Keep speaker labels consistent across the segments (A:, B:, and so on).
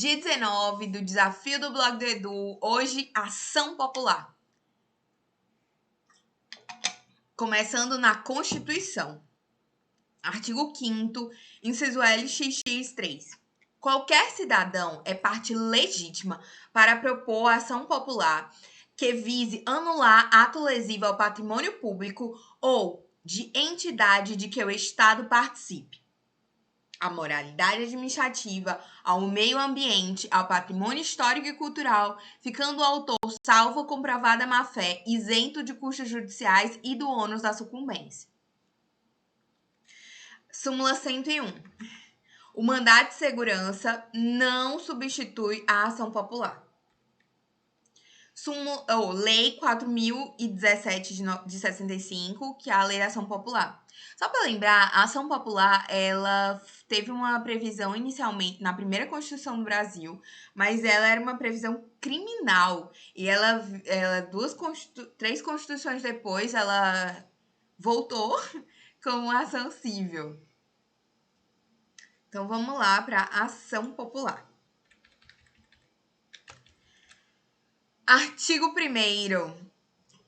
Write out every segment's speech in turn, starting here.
A: Dia 19 do Desafio do Blog do Edu, hoje, ação popular. Começando na Constituição. Artigo 5º, inciso LXX3. Qualquer cidadão é parte legítima para propor ação popular que vise anular ato lesivo ao patrimônio público ou de entidade de que o Estado participe, à moralidade administrativa, ao meio ambiente, ao patrimônio histórico e cultural, ficando o autor, salvo comprovada má-fé, isento de custos judiciais e do ônus da sucumbência. Súmula 101. O mandado de segurança não substitui a ação popular. Lei 4.017 de 65, que é a Lei da Ação Popular. Só para lembrar, a ação popular, ela teve uma previsão inicialmente na primeira Constituição do Brasil, mas ela era uma previsão criminal. E três constituições depois, ela voltou com ação civil. Então, vamos lá para a ação popular. Artigo 1º.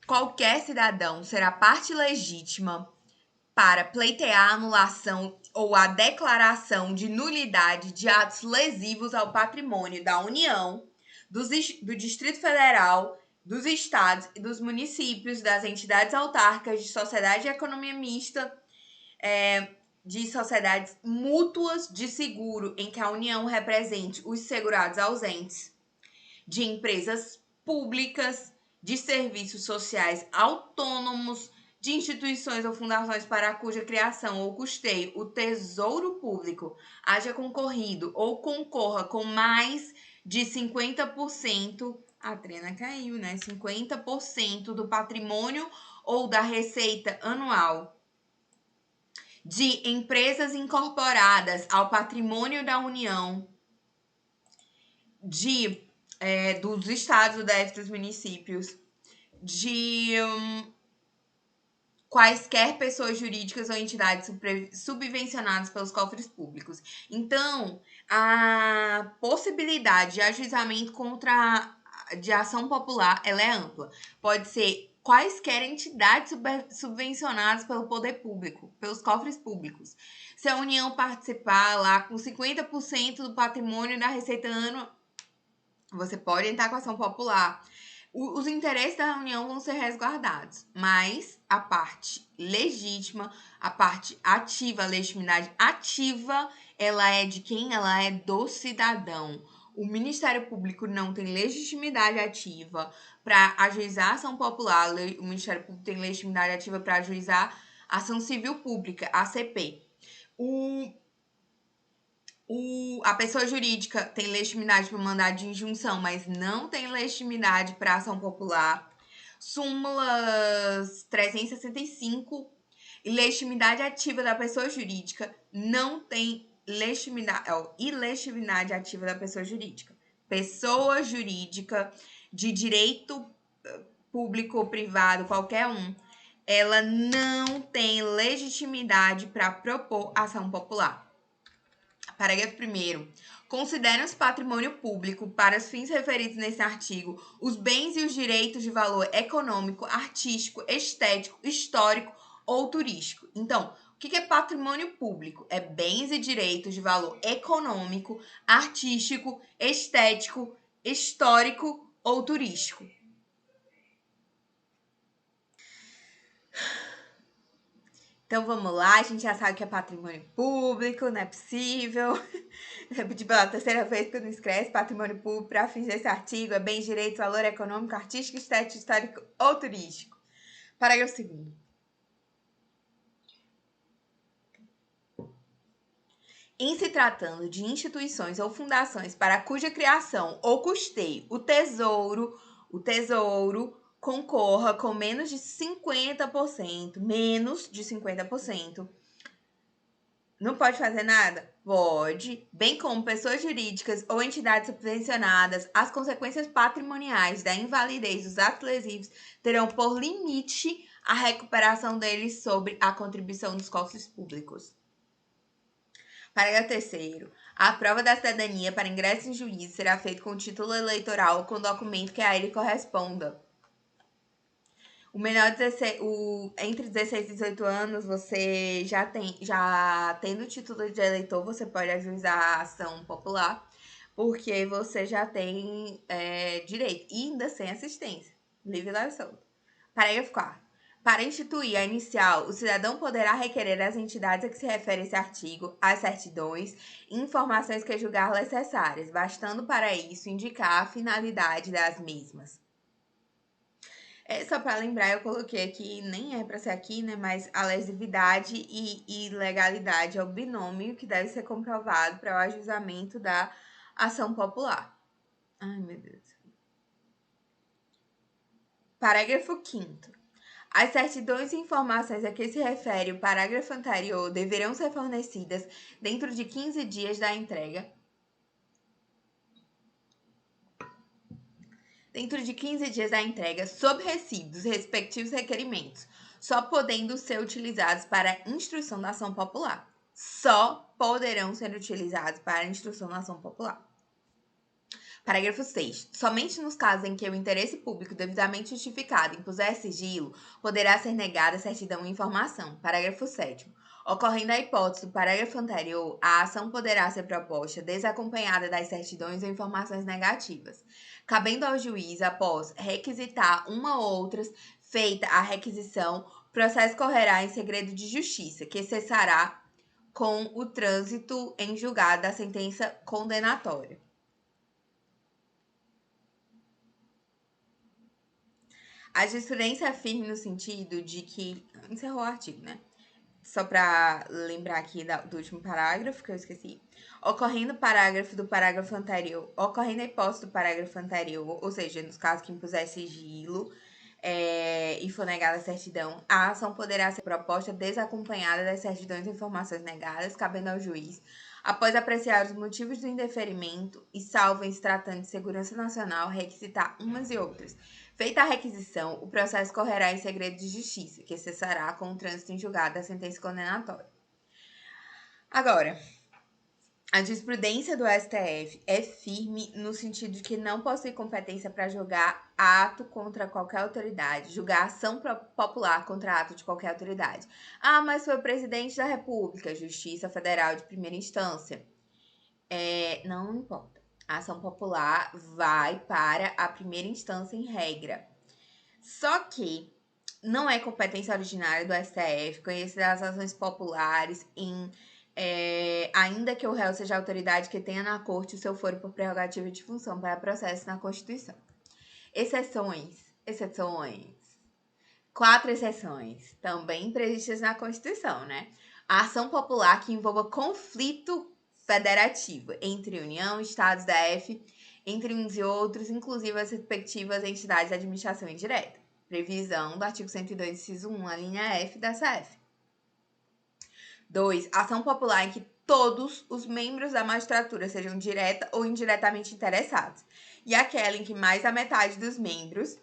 A: Qualquer cidadão será parte legítima para pleitear a anulação ou a declaração de nulidade de atos lesivos ao patrimônio da União, do Distrito Federal, dos estados e dos municípios, das entidades autárquicas, de sociedade de economia mista, de sociedades mútuas de seguro em que a União represente os segurados ausentes, de empresas públicas, de serviços sociais autônomos, de instituições ou fundações para cuja criação ou custeio o Tesouro Público haja concorrido ou concorra com mais de 50%, a trena caiu, né? 50% do patrimônio ou da receita anual, de empresas incorporadas ao patrimônio da União, dos estados, do DF, dos municípios, de quaisquer pessoas jurídicas ou entidades subvencionadas pelos cofres públicos. Então, a possibilidade de ajuizamento de ação popular, ela é ampla. Pode ser quaisquer entidades subvencionadas pelo poder público, pelos cofres públicos. Se a União participar lá com 50% do patrimônio da receita anual, você pode entrar com ação popular. Os interesses da União vão ser resguardados, mas a parte legítima, a parte ativa, a legitimidade ativa, ela é de quem? Ela é do cidadão. O Ministério Público não tem legitimidade ativa para ajuizar ação popular, o Ministério Público tem legitimidade ativa para ajuizar ação civil pública, ACP. A pessoa jurídica tem legitimidade para mandado de injunção, mas não tem legitimidade para ação popular. Súmulas 365, legitimidade ativa da pessoa jurídica, não tem ilegitimidade ativa da pessoa jurídica. Pessoa jurídica de direito público ou privado, qualquer um, ela não tem legitimidade para propor ação popular. Parágrafo 1º. Consideram-se patrimônio público, para os fins referidos nesse artigo, os bens e os direitos de valor econômico, artístico, estético, histórico ou turístico. Então, o que é patrimônio público? É bens e direitos de valor econômico, artístico, estético, histórico ou turístico. Então, vamos lá, a gente já sabe que é patrimônio público, não é possível. Repetir pela terceira vez que não escreve. Patrimônio público, para fins desse artigo, é bens, direitos, valor econômico, artístico, estético, histórico ou turístico. Parágrafo 2º. Em se tratando de instituições ou fundações para cuja criação ou custeio o tesouro concorra com menos de 50%, não pode fazer nada? Pode, bem como pessoas jurídicas ou entidades subvencionadas, as consequências patrimoniais da invalidez dos atos lesivos terão por limite a recuperação deles sobre a contribuição dos cofres públicos. Parágrafo 3º. A prova da cidadania para ingresso em juízo será feita com o título eleitoral ou com o documento que a ele corresponda. O menor entre 16 e 18 anos, você já tendo o título de eleitor, você pode ajuizar a ação popular, porque você já tem direito, e ainda sem assistência, livre e solto. Parágrafo 4º. Para instituir a inicial, o cidadão poderá requerer às entidades a que se refere esse artigo as certidões e informações que julgar necessárias, bastando para isso indicar a finalidade das mesmas. Só para lembrar, eu coloquei aqui, nem é para ser aqui, né? Mas a lesividade e ilegalidade é o binômio que deve ser comprovado para o ajuizamento da ação popular. Ai, meu Deus. Parágrafo 5º. As certidões e informações a que se refere o parágrafo anterior deverão ser fornecidas dentro de 15 dias da entrega. Sob recibo dos respectivos requerimentos, só podendo ser utilizados para instrução da ação popular. Só poderão ser utilizados para instrução da ação popular. Parágrafo 6º. Somente nos casos em que o interesse público devidamente justificado impuser sigilo, poderá ser negada a certidão e informação. Parágrafo 7º. Ocorrendo a hipótese do parágrafo anterior, a ação poderá ser proposta desacompanhada das certidões ou informações negativas. Cabendo ao juiz, após requisitar uma ou outras, feita a requisição, o processo correrá em segredo de justiça, que cessará com o trânsito em julgado da sentença condenatória. A jurisprudência é firme no sentido de que... Encerrou o artigo, né? Só para lembrar aqui do último parágrafo, que eu esqueci. Ocorrendo a hipótese do parágrafo anterior, ou seja, nos casos que impuser sigilo e for negada a certidão, a ação poderá ser proposta desacompanhada das certidões e informações negadas, cabendo ao juiz, após apreciar os motivos do indeferimento e, salvo em se tratando de segurança nacional, requisitar umas e outras. Feita a requisição, o processo correrá em segredo de justiça, que cessará com o trânsito em julgado da sentença condenatória. Agora, a jurisprudência do STF é firme no sentido de que não possui competência para julgar ato contra qualquer autoridade, julgar ação popular contra ato de qualquer autoridade. Ah, mas foi o presidente da República, Justiça Federal de primeira instância. Não importa. A ação popular vai para a primeira instância em regra. Só que não é competência originária do STF conhecer as ações populares ainda que o réu seja a autoridade que tenha na corte o seu foro por prerrogativa de função para processo na Constituição. Exceções. 4 exceções, também previstas na Constituição, né? A ação popular que envolva conflito federativo entre União, Estados da F, entre uns e outros, inclusive as respectivas entidades de administração indireta. Previsão do artigo 102, inciso 1, a linha F da CF. 2. Ação popular em que todos os membros da magistratura sejam direta ou indiretamente interessados. E aquela em que mais da metade dos membros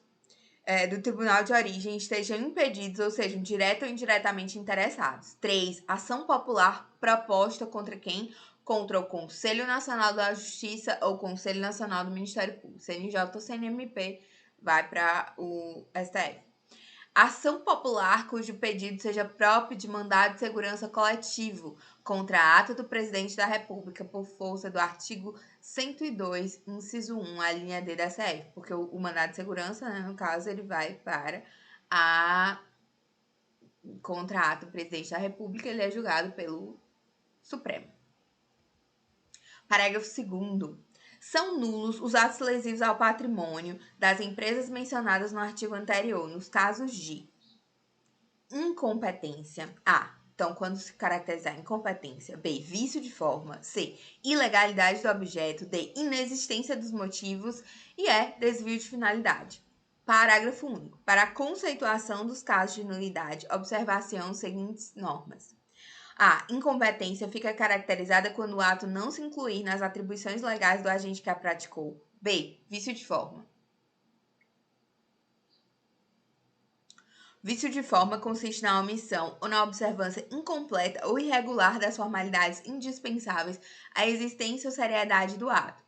A: do tribunal de origem estejam impedidos ou sejam direta ou indiretamente interessados. 3. Ação popular proposta contra quem? Contra o Conselho Nacional da Justiça ou Conselho Nacional do Ministério Público. CNJ ou CNMP vai para o STF. Ação popular cujo pedido seja próprio de mandado de segurança coletivo contra ato do presidente da República por força do artigo 102, inciso 1, a linha D da CF, porque o mandado de segurança, né, no caso, ele vai para contra ato do presidente da República, ele é julgado pelo Supremo. Parágrafo 2º. São nulos os atos lesivos ao patrimônio das empresas mencionadas no artigo anterior, nos casos de incompetência. A. Então, quando se caracterizar incompetência. B. Vício de forma. C. Ilegalidade do objeto. D. Inexistência dos motivos. E E. Desvio de finalidade. Parágrafo único. Para a conceituação dos casos de nulidade, observação as seguintes normas. A. Incompetência fica caracterizada quando o ato não se incluir nas atribuições legais do agente que a praticou. B. Vício de forma. Vício de forma consiste na omissão ou na observância incompleta ou irregular das formalidades indispensáveis à existência ou seriedade do ato.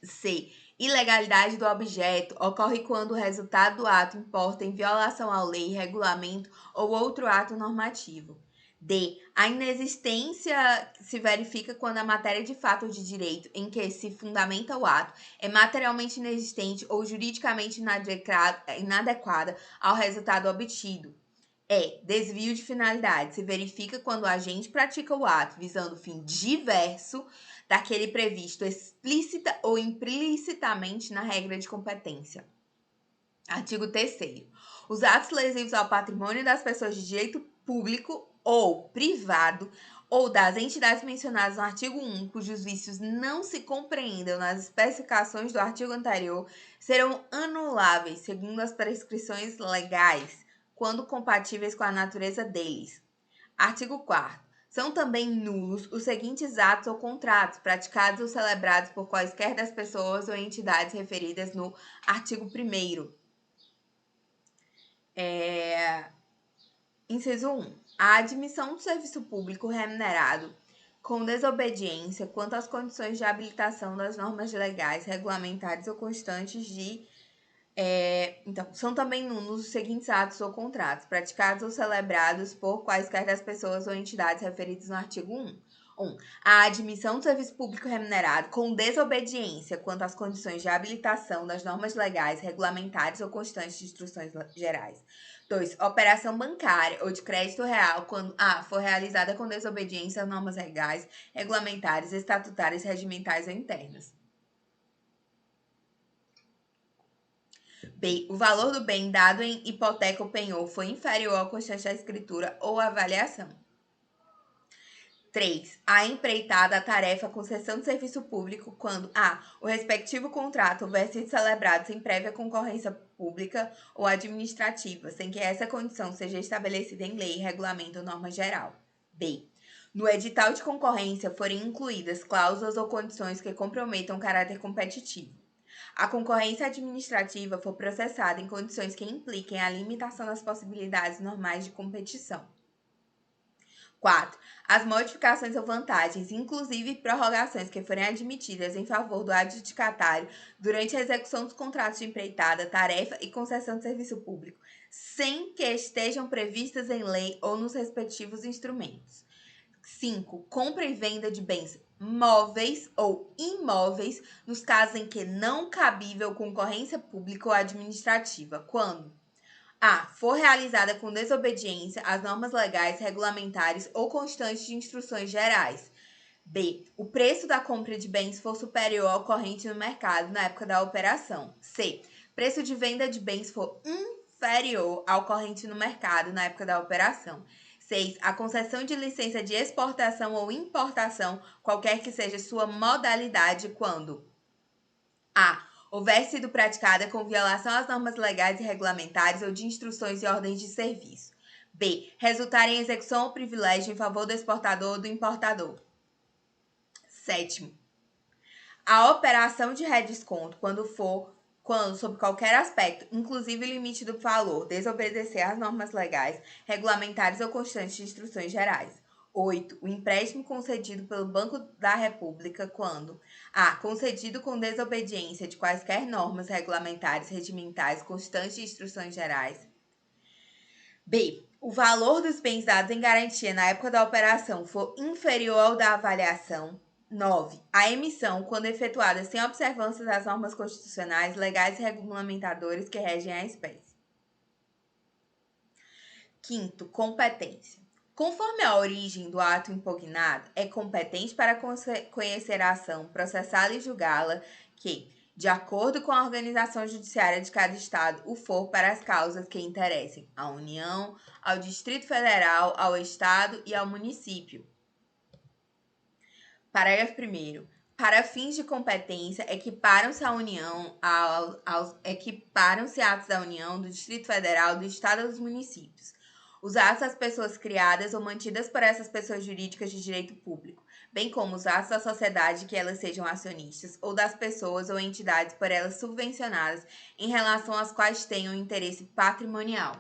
A: C. Ilegalidade do objeto ocorre quando o resultado do ato importa em violação à lei, regulamento ou outro ato normativo. D. A inexistência se verifica quando a matéria de fato ou de direito em que se fundamenta o ato é materialmente inexistente ou juridicamente inadequada ao resultado obtido. Desvio de finalidade se verifica quando o agente pratica o ato visando fim diverso daquele previsto explícita ou implicitamente na regra de competência. Artigo 3º. Os atos lesivos ao patrimônio das pessoas de direito público ou privado ou das entidades mencionadas no artigo 1, cujos vícios não se compreendam nas especificações do artigo anterior, serão anuláveis segundo as prescrições legais, quando compatíveis com a natureza deles. Artigo 4º. São também nulos os seguintes atos ou contratos praticados ou celebrados por quaisquer das pessoas ou entidades referidas no artigo 1º. Inciso 1. A admissão do serviço público remunerado com desobediência quanto às condições de habilitação das normas legais, regulamentares ou constantes de... Então, são também nulos os seguintes atos ou contratos praticados ou celebrados por quaisquer das pessoas ou entidades referidas no artigo 1. 1. A admissão do serviço público remunerado com desobediência quanto às condições de habilitação das normas legais, regulamentares ou constantes de instruções gerais. 2. Operação bancária ou de crédito real quando A. For realizada com desobediência às normas legais, regulamentares, estatutárias, regimentais ou internas. B. O valor do bem dado em hipoteca ou penhor foi inferior ao constante da escritura ou avaliação. 3. A empreitada, a tarefa, a concessão de serviço público quando A. O respectivo contrato houver sido celebrado sem prévia concorrência pública ou administrativa, sem que essa condição seja estabelecida em lei, regulamento ou norma geral. B. No edital de concorrência forem incluídas cláusulas ou condições que comprometam o caráter competitivo. A concorrência administrativa for processada em condições que impliquem a limitação das possibilidades normais de competição. 4. As modificações ou vantagens, inclusive prorrogações que forem admitidas em favor do adjudicatário durante a execução dos contratos de empreitada, tarefa e concessão de serviço público, sem que estejam previstas em lei ou nos respectivos instrumentos. 5. Compra e venda de bens móveis ou imóveis nos casos em que não cabível concorrência pública ou administrativa, quando A. For realizada com desobediência às normas legais, regulamentares ou constantes de instruções gerais. B. O preço da compra de bens for superior ao corrente no mercado na época da operação. C. Preço de venda de bens for inferior ao corrente no mercado na época da operação. 6. A concessão de licença de exportação ou importação, qualquer que seja sua modalidade, quando A. Houver sido praticada com violação às normas legais e regulamentares ou de instruções e ordens de serviço. B. Resultar em execução ou privilégio em favor do exportador ou do importador. 7. A operação de redesconto, quando, sob qualquer aspecto, inclusive o limite do valor, desobedecer às normas legais, regulamentares ou constantes de instruções gerais. 8. O empréstimo concedido pelo Banco da República quando A. Concedido com desobediência de quaisquer normas regulamentares, regimentais, constantes de instruções gerais. B. O valor dos bens dados em garantia na época da operação for inferior ao da avaliação. 9. A emissão, quando efetuada sem observância das normas constitucionais, legais e regulamentadoras que regem a espécie. 5º. Competência. Conforme a origem do ato impugnado, é competente para conhecer a ação, processá-la e julgá-la, que, de acordo com a organização judiciária de cada estado, o for para as causas que interessem à União, ao Distrito Federal, ao estado e ao município. Parágrafo 1º. Para fins de competência, equiparam-se à União, equiparam-se atos da União, do Distrito Federal, do estado ou dos municípios. Os atos das pessoas criadas ou mantidas por essas pessoas jurídicas de direito público, bem como os atos da sociedade que elas sejam acionistas, ou das pessoas ou entidades por elas subvencionadas, em relação às quais tenham interesse patrimonial.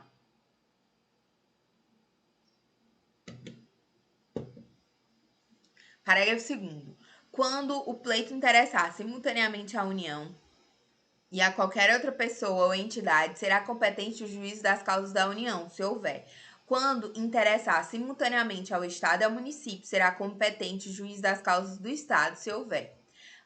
A: Parágrafo 2º. Quando o pleito interessar simultaneamente à União e a qualquer outra pessoa ou entidade, será competente o juízo das causas da União, se houver. Quando interessar simultaneamente ao Estado e ao município, será competente o juiz das causas do Estado, se houver.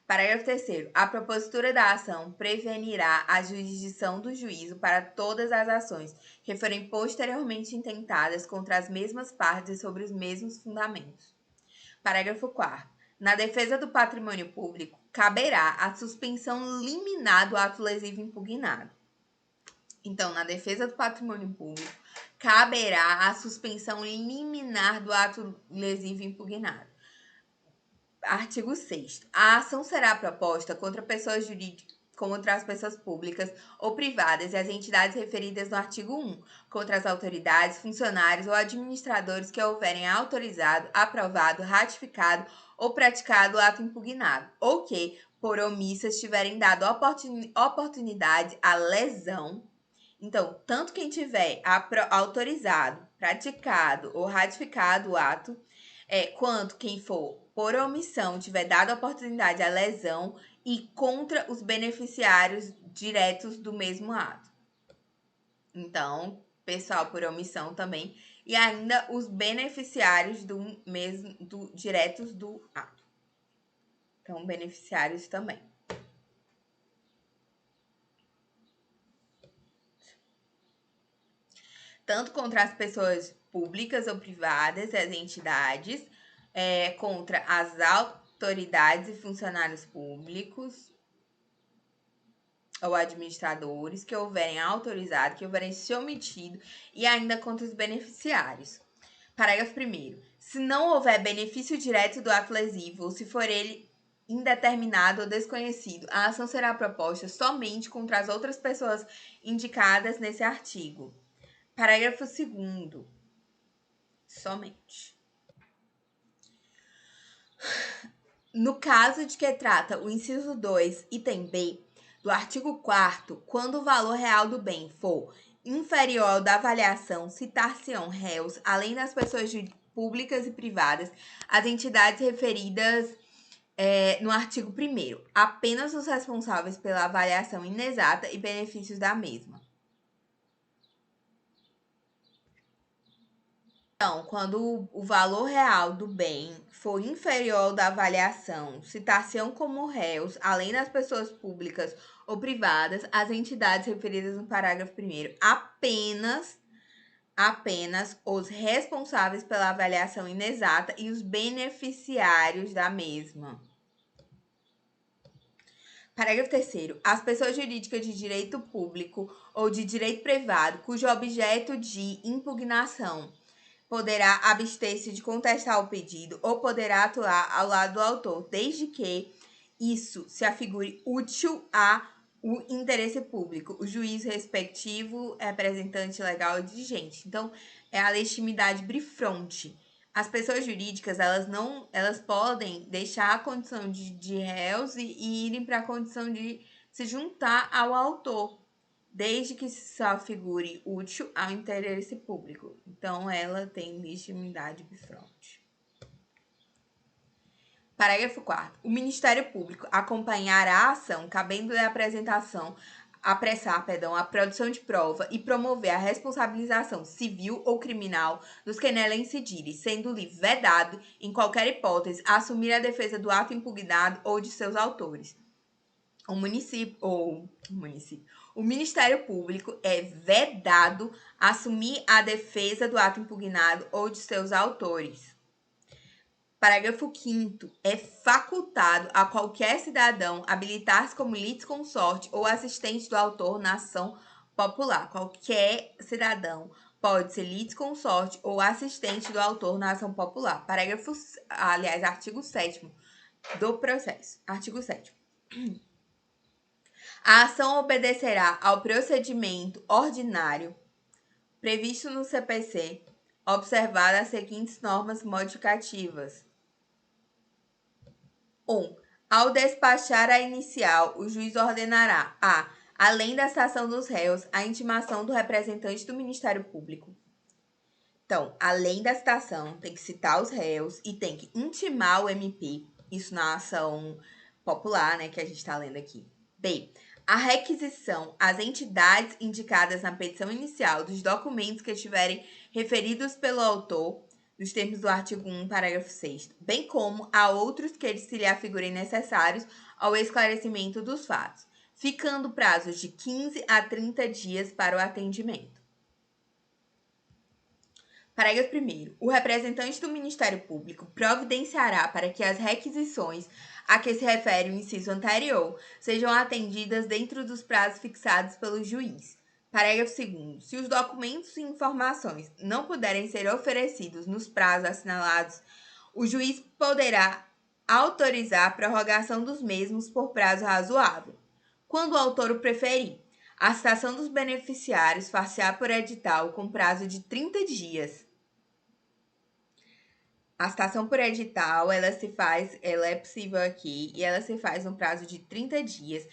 A: Parágrafo 3º. A propositura da ação prevenirá a jurisdição do juízo para todas as ações que forem posteriormente intentadas contra as mesmas partes e sobre os mesmos fundamentos. Parágrafo 4º. Na defesa do patrimônio público, caberá a suspensão liminar do ato lesivo impugnado. Então, na defesa do patrimônio público, caberá a suspensão liminar do ato lesivo impugnado. Artigo 6º. A ação será proposta contra pessoas jurídicas, contra as pessoas públicas ou privadas e as entidades referidas no artigo 1, contra as autoridades, funcionários ou administradores que houverem autorizado, aprovado, ratificado ou praticado o ato impugnado, ou que, por omissas, tiverem dado oportunidade à lesão. Então, tanto quem tiver autorizado, praticado ou ratificado o ato, quanto quem for por omissão tiver dado oportunidade à lesão e contra os beneficiários diretos do mesmo ato. Então, pessoal por omissão também, e ainda os beneficiários diretos do ato. Então, beneficiários também. Tanto contra as pessoas públicas ou privadas, as entidades, contra as autoridades e funcionários públicos ou administradores que houverem autorizado, que houverem se omitido, e ainda contra os beneficiários. Parágrafo 1º. Se não houver benefício direto do ato lesivo, ou se for ele indeterminado ou desconhecido, a ação será proposta somente contra as outras pessoas indicadas nesse artigo. Parágrafo 2º. Somente. No caso de que trata o inciso 2, item B, do artigo 4º, quando o valor real do bem for inferior ao da avaliação, citar-se-ão réus, além das pessoas públicas e privadas, as entidades referidas no artigo 1º, apenas os responsáveis pela avaliação inexata e benefícios da mesma. Então, quando o valor real do bem for inferior ao da avaliação, citar-se-ão como réus, além das pessoas públicas ou privadas, as entidades referidas no parágrafo 1º, apenas os responsáveis pela avaliação inexata e os beneficiários da mesma. Parágrafo 3º. As pessoas jurídicas de direito público ou de direito privado, cujo objeto de impugnação poderá abster-se de contestar o pedido ou poderá atuar ao lado do autor, desde que isso se afigure útil ao interesse público, o juiz respectivo, representante legal e dirigente. Então, é a legitimidade bifronte. As pessoas jurídicas, elas podem deixar a condição de réus e irem para a condição de se juntar ao autor, desde que se afigure útil ao interesse público. Então, ela tem legitimidade bifronte. Parágrafo 4º. O Ministério Público acompanhará a ação, cabendo-lhe apressar a produção de prova e promover a responsabilização civil ou criminal dos que nela incidirem, sendo-lhe vedado, em qualquer hipótese, assumir a defesa do ato impugnado ou de seus autores. O Ministério Público é vedado assumir a defesa do ato impugnado ou de seus autores. Parágrafo 5º. É facultado a qualquer cidadão habilitar-se como litisconsorte ou assistente do autor na ação popular. Qualquer cidadão pode ser litisconsorte ou assistente do autor na ação popular. Artigo 7º do processo. Artigo 7º. A ação obedecerá ao procedimento ordinário previsto no CPC, observadas as seguintes normas modificativas. 1. Ao despachar a inicial, o juiz ordenará além da citação dos réus, a intimação do representante do Ministério Público. Então, além da citação, tem que citar os réus e tem que intimar o MP, isso na ação popular, né, que a gente está lendo aqui. B. A requisição às entidades indicadas na petição inicial dos documentos que estiverem referidos pelo autor, nos termos do artigo 1, parágrafo 6º, bem como a outros que se lhe afigurem necessários ao esclarecimento dos fatos, ficando prazos de 15 a 30 dias para o atendimento. Parágrafo 1º. O representante do Ministério Público providenciará para que as requisições a que se refere o inciso anterior sejam atendidas dentro dos prazos fixados pelo juiz. Parágrafo 2º. Se os documentos e informações não puderem ser oferecidos nos prazos assinalados, o juiz poderá autorizar a prorrogação dos mesmos por prazo razoável, quando o autor o preferir. A citação dos beneficiários far-se-á por edital com prazo de 30 dias. A citação por edital, ela é possível aqui e ela se faz no prazo de 30 dias,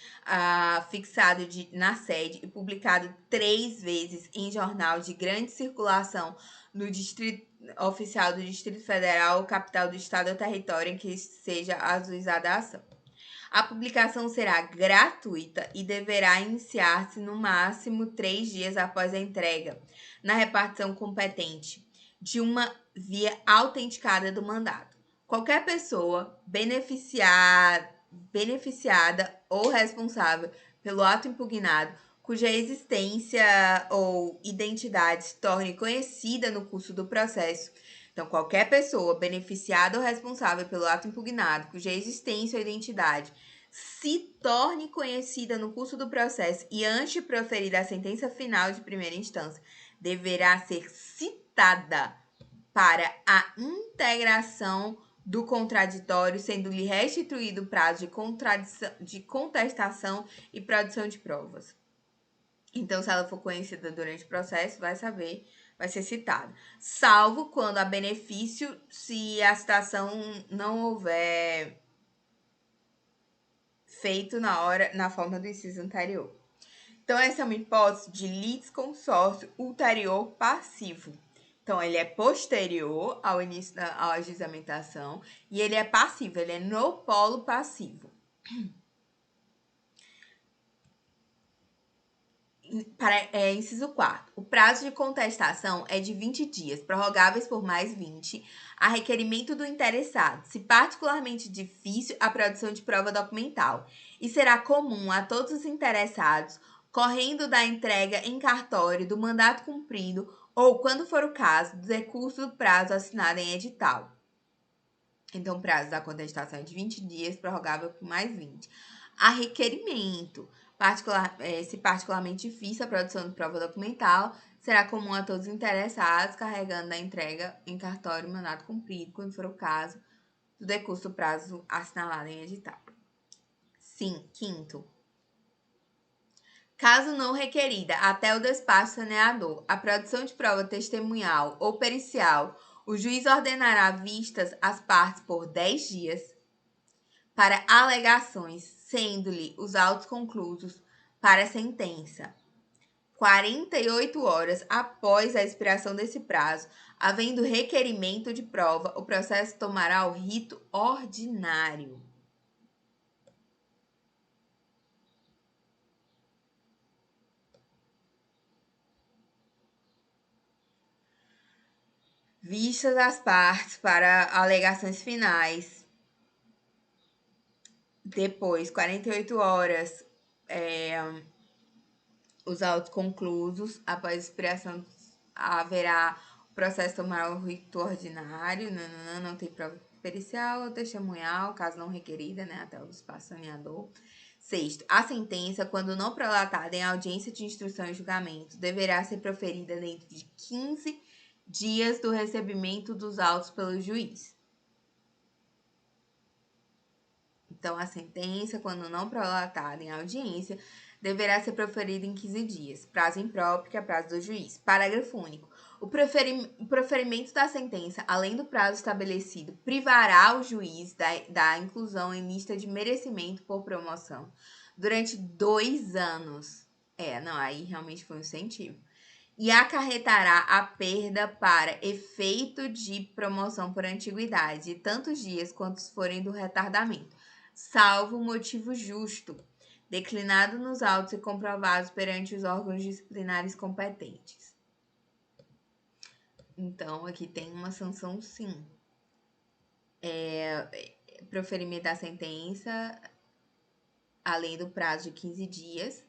A: fixado na sede e publicado 3 vezes em jornal de grande circulação no Distrito Oficial do Distrito Federal, capital do Estado ou território em que seja ajuizada a ação. A publicação será gratuita e deverá iniciar-se no máximo 3 dias após a entrega, na repartição competente de uma via autenticada do mandato. Qualquer pessoa beneficiada ou responsável pelo ato impugnado, cuja existência ou identidade se torne conhecida no curso do processo. Então, qualquer pessoa beneficiada ou responsável pelo ato impugnado, cuja existência ou identidade se torne conhecida no curso do processo e antes de proferir a sentença final de primeira instância, deverá ser citada para a integração do contraditório, sendo-lhe restituído o prazo de contestação e produção de provas. Então, se ela for conhecida durante o processo, vai ser citada. Salvo quando há benefício, se a citação não houver feito na forma do inciso anterior. Então, essa é uma hipótese de litisconsórcio ulterior passivo. Então, ele é posterior ao início da ajuizamentação e ele é passivo, ele é no polo passivo. Inciso 4. O prazo de contestação é de 20 dias, prorrogáveis por mais 20, a requerimento do interessado, se particularmente difícil a produção de prova documental, e será comum a todos os interessados, correndo da entrega em cartório do mandato cumprido ou, quando for o caso, do decurso do prazo assinado em edital. Então, o prazo da contestação é de 20 dias, prorrogável por mais 20. A requerimento, se particularmente difícil a produção de prova documental, será comum a todos os interessados, carregando a entrega em cartório mandato cumprido, quando for o caso, do decurso do prazo assinalado em edital. Sim, quinto. Caso não requerida até o despacho saneador, a produção de prova testemunhal ou pericial, o juiz ordenará vistas às partes por 10 dias para alegações, sendo-lhe os autos conclusos para a sentença 48 horas após a expiração desse prazo, havendo requerimento de prova, o processo tomará o rito ordinário. Vistas as partes para alegações finais. Depois, 48 horas, os autos conclusos. Após a expiração, haverá o processo tomar o rito ordinário. Não tem prova pericial ou testemunhal, caso não requerida, né, até o despacho saneador. Sexto, a sentença, quando não prolatada em audiência de instrução e julgamento, deverá ser proferida dentro de 15 dias do recebimento dos autos pelo juiz. Então, a sentença, quando não prolatada em audiência, deverá ser proferida em 15 dias, prazo impróprio, que é prazo do juiz. Parágrafo único. O proferimento da sentença, além do prazo estabelecido, privará o juiz da inclusão em lista de merecimento por promoção durante 2 anos. Aí realmente foi um incentivo. e acarretará a perda para efeito de promoção por antiguidade de tantos dias quantos forem do retardamento, salvo motivo justo, declinado nos autos e comprovados perante os órgãos disciplinares competentes. Então, aqui tem uma sanção, sim. Proferimento da sentença, além do prazo de 15 dias,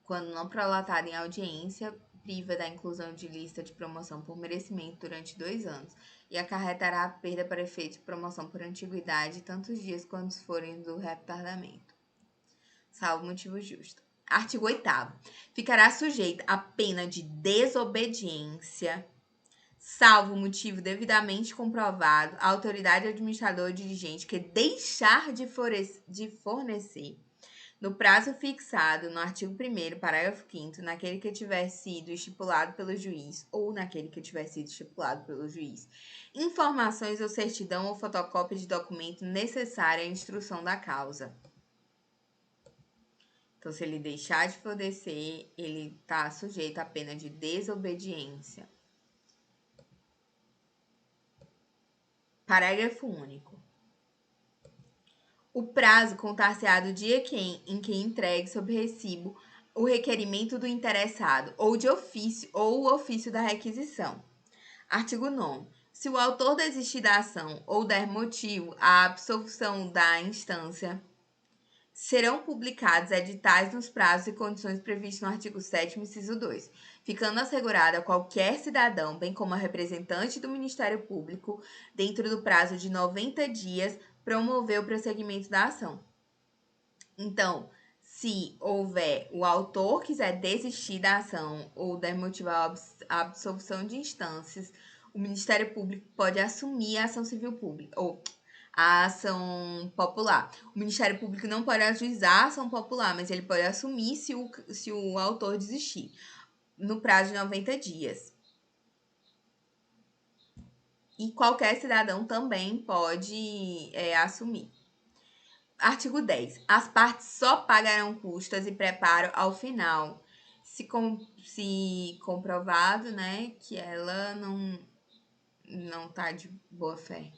A: quando não prolatada em audiência, priva da inclusão de lista de promoção por merecimento durante 2 anos e acarretará a perda para efeito de promoção por antiguidade tantos dias quantos forem do retardamento, salvo motivo justo. Artigo 8º. Ficará sujeito à pena de desobediência, salvo motivo devidamente comprovado, a autoridade administradora ou dirigente que deixar de fornecer no prazo fixado no artigo 1º, parágrafo 5º, naquele que tiver sido estipulado pelo juiz ou naquele que tiver sido estipulado pelo juiz, informações ou certidão ou fotocópia de documento necessária à instrução da causa. Então, se ele deixar de fornecer, ele está sujeito à pena de desobediência. Parágrafo único. O prazo contar-se-á do dia em que entregue sob recibo o requerimento do interessado ou de ofício ou o ofício da requisição. Artigo 9º. Se o autor desistir da ação ou der motivo à absolvição da instância, serão publicados editais nos prazos e condições previstos no artigo 7º, inciso 2, ficando assegurado a qualquer cidadão, bem como a representante do Ministério Público, dentro do prazo de 90 dias, promover o prosseguimento da ação. Então, se houver o autor quiser desistir da ação ou der motivo à absolvição de instâncias, o Ministério Público pode assumir a ação civil pública ou a ação popular. O Ministério Público não pode ajuizar a ação popular, mas ele pode assumir se o autor desistir, no prazo de 90 dias. E qualquer cidadão também pode assumir. Artigo 10. As partes só pagarão custas e preparo ao final, se comprovado, né, que ela não tá de boa fé.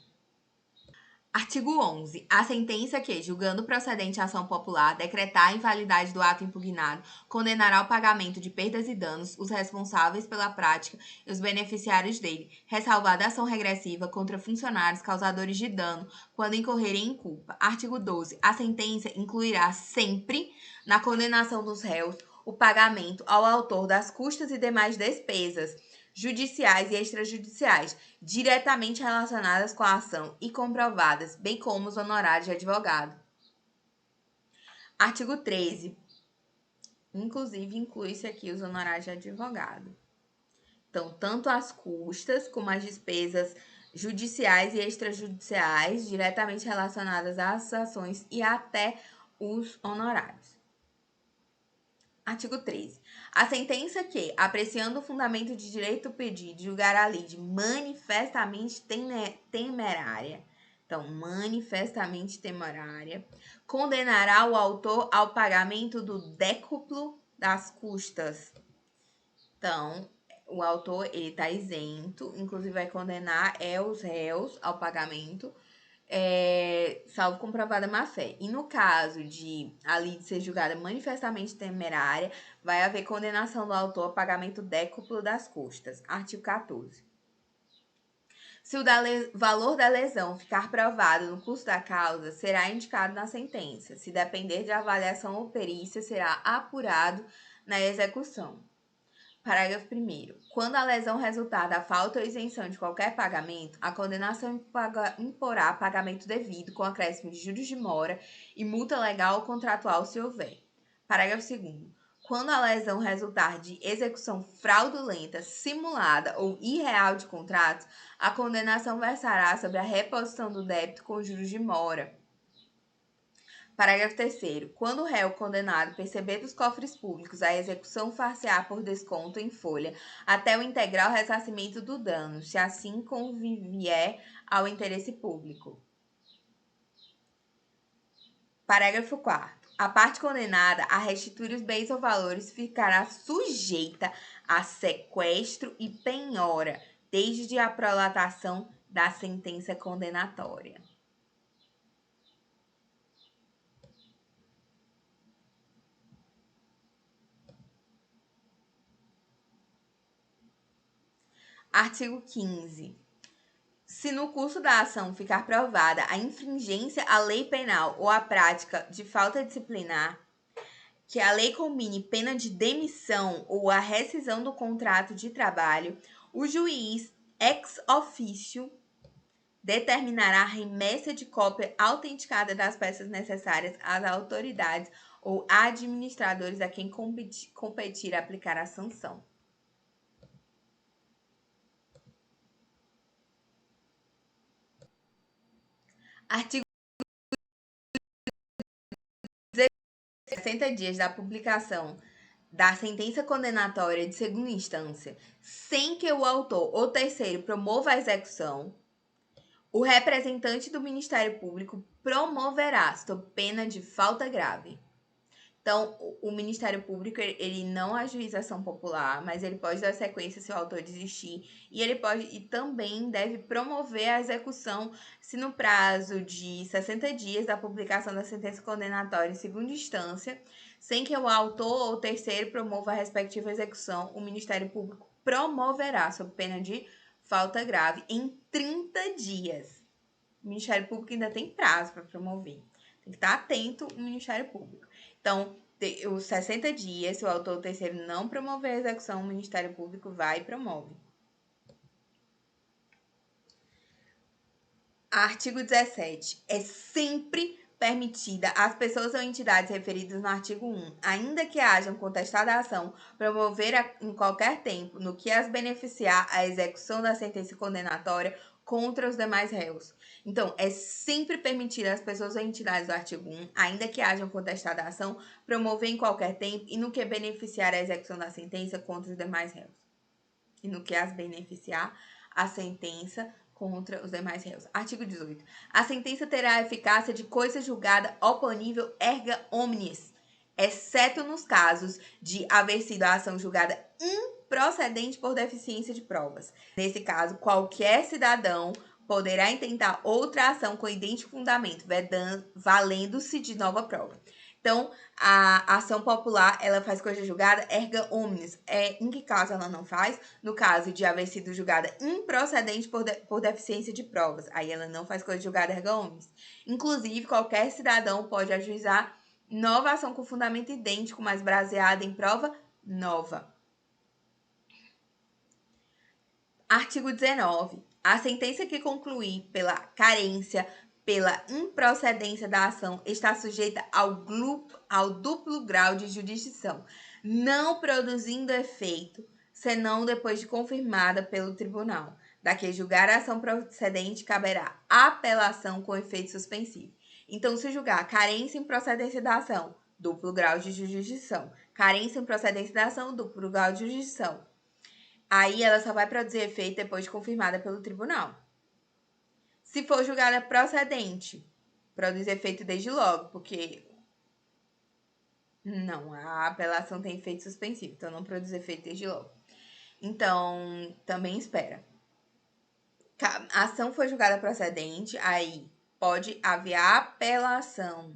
A: Artigo 11. A sentença que, julgando procedente a ação popular, decretar a invalidade do ato impugnado, condenará ao pagamento de perdas e danos os responsáveis pela prática e os beneficiários dele, ressalvada a ação regressiva contra funcionários causadores de dano quando incorrerem em culpa. Artigo 12. A sentença incluirá sempre, na condenação dos réus, o pagamento ao autor das custas e demais despesas judiciais e extrajudiciais, diretamente relacionadas com a ação e comprovadas, bem como os honorários de advogado. Artigo 13. Inclusive, inclui-se aqui os honorários de advogado. Então, tanto as custas como as despesas judiciais e extrajudiciais, diretamente relacionadas às ações e até os honorários. Artigo 13. A sentença que, apreciando o fundamento de direito pedido, julgar a lide manifestamente temerária, então, manifestamente temerária, condenará o autor ao pagamento do décuplo das custas. Então, o autor, ele está isento, inclusive vai condenar os réus ao pagamento, salvo comprovada má-fé. E no caso de a lide ser julgada manifestamente temerária, vai haver condenação do autor a pagamento décuplo das custas. Artigo 14. Se o valor da lesão ficar provado no curso da causa, será indicado na sentença. Se depender de avaliação ou perícia, será apurado na execução. Parágrafo 1º. Quando a lesão resultar da falta ou isenção de qualquer pagamento, a condenação imporá pagamento devido com acréscimo de juros de mora e multa legal ou contratual se houver. Parágrafo 2º. Quando a lesão resultar de execução fraudulenta, simulada ou irreal de contratos, a condenação versará sobre a reposição do débito com juros de mora. Parágrafo 3º. Quando o réu condenado perceber dos cofres públicos a execução far-se-á por desconto em folha até o integral ressarcimento do dano, se assim convier ao interesse público. Parágrafo 4º. A parte condenada a restituir os bens ou valores ficará sujeita a sequestro e penhora, desde a prolatação da sentença condenatória. Artigo 15. Se no curso da ação ficar provada a infringência à lei penal ou a prática de falta disciplinar, que a lei combine pena de demissão ou a rescisão do contrato de trabalho, o juiz ex officio determinará a remessa de cópia autenticada das peças necessárias às autoridades ou administradores a quem competir aplicar a sanção. Artigo 60 dias da publicação da sentença condenatória de segunda instância, sem que o autor ou terceiro promova a execução, o representante do Ministério Público promoverá, sob pena de falta grave. Então, o Ministério Público, ele não ajuiza ação popular, mas ele pode dar sequência se o autor desistir, e ele pode e também deve promover a execução se no prazo de 60 dias da publicação da sentença condenatória em segunda instância, sem que o autor ou terceiro promova a respectiva execução, o Ministério Público promoverá, sob pena de falta grave, em 30 dias. O Ministério Público ainda tem prazo para promover. Tem que estar atento o Ministério Público. Então, os 60 dias, se o autor terceiro não promover a execução, o Ministério Público vai e promove. Artigo 17. É sempre permitida às pessoas ou entidades referidas no artigo 1, ainda que hajam contestado a ação, promover em qualquer tempo, no que as beneficiar, a execução da sentença condenatória contra os demais réus. Então, é sempre permitido às pessoas ou entidades do artigo 1, ainda que hajam contestado a ação, promover em qualquer tempo e no que beneficiar a execução da sentença contra os demais réus. E no que as beneficiar a sentença contra os demais réus. Artigo 18. A sentença terá a eficácia de coisa julgada oponível erga omnes, exceto nos casos de haver sido a ação julgada improcedente por deficiência de provas. Nesse caso, qualquer cidadão poderá intentar outra ação com idêntico fundamento, valendo-se de nova prova. Então, a ação popular, ela faz coisa julgada erga omnes. Em que caso ela não faz? No caso de haver sido julgada improcedente por deficiência de provas. Aí ela não faz coisa julgada erga omnes. Inclusive, qualquer cidadão pode ajuizar nova ação com fundamento idêntico, mas baseada em prova nova. Artigo 19. A sentença que concluir pela carência, pela improcedência da ação, está sujeita ao duplo grau de jurisdição, não produzindo efeito, senão depois de confirmada pelo tribunal. Da que julgar a ação procedente, caberá apelação com efeito suspensivo. Então, se julgar carência e improcedência da ação, duplo grau de jurisdição. Carência e improcedência da ação, duplo grau de jurisdição. Aí ela só vai produzir efeito depois de confirmada pelo tribunal. Se for julgada procedente, produz efeito desde logo, porque não, a apelação tem efeito suspensivo, então não produz efeito desde logo. Então, também espera. A ação foi julgada procedente, aí pode haver apelação.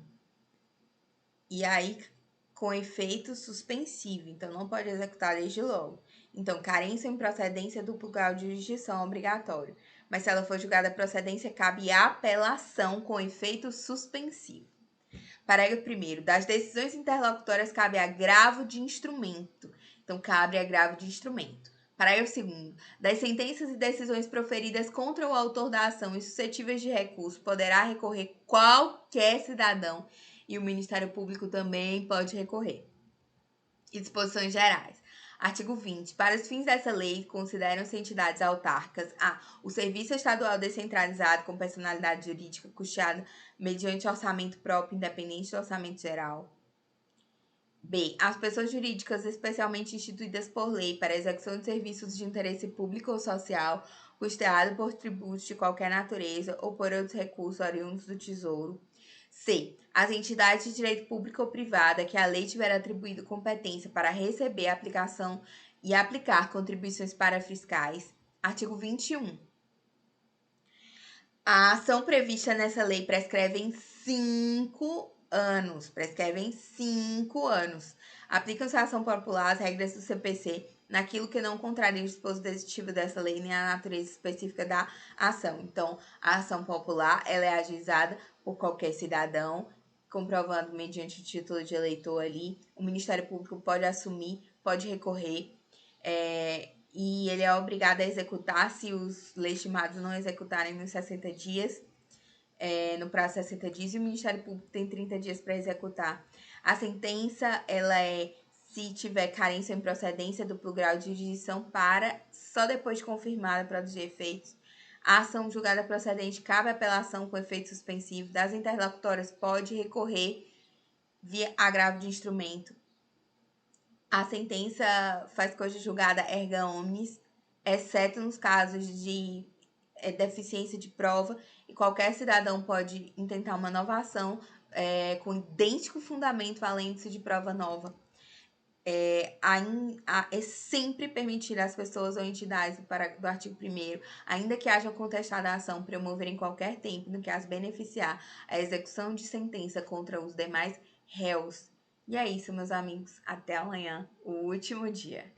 A: E aí, com efeito suspensivo, então não pode executar desde logo. Então, carência ou improcedência, duplo grau de jurisdição obrigatório. Mas se ela for julgada procedência, cabe apelação com efeito suspensivo. Parágrafo 1º. Das decisões interlocutórias cabe agravo de instrumento. Então, cabe agravo de instrumento. Parágrafo 2º. Das sentenças e decisões proferidas contra o autor da ação e suscetíveis de recurso, poderá recorrer qualquer cidadão e o Ministério Público também pode recorrer. E disposições gerais. Artigo 20. Para os fins dessa lei, consideram-se entidades autárquicas: a. O Serviço Estadual Descentralizado com personalidade jurídica custeado mediante orçamento próprio independente do orçamento geral. B. As pessoas jurídicas especialmente instituídas por lei para a execução de serviços de interesse público ou social, custeado por tributos de qualquer natureza ou por outros recursos oriundos do Tesouro. C. As entidades de direito público ou privada que a lei tiver atribuído competência para receber a aplicação e aplicar contribuições parafiscais. Artigo 21. A ação prevista nessa lei prescreve em 5 anos. Prescreve em 5 anos. Aplicam-se à ação popular as regras do CPC naquilo que não contraria o disposto descritivo dessa lei nem a natureza específica da ação. Então, a ação popular ela é ajuizada por qualquer cidadão, comprovando mediante o título de eleitor ali. O Ministério Público pode assumir, pode recorrer, e ele é obrigado a executar se os legitimados não executarem nos 60 dias, no prazo de 60 dias, e o Ministério Público tem 30 dias para executar. A sentença, ela se tiver carência ou improcedência, duplo grau de jurisdição para, só depois de confirmada, produzir efeitos. A ação julgada procedente cabe apelação com efeito suspensivo. Das interlocutórias pode recorrer via agravo de instrumento. A sentença faz coisa julgada erga omnes, exceto nos casos de deficiência de prova, e qualquer cidadão pode intentar uma nova ação com idêntico fundamento, além-se de prova nova. É sempre permitir às pessoas ou entidades do artigo 1º, ainda que haja contestada a ação, promoverem qualquer tempo no que as beneficiar a execução de sentença contra os demais réus. E é isso, meus amigos. Até amanhã, o último dia.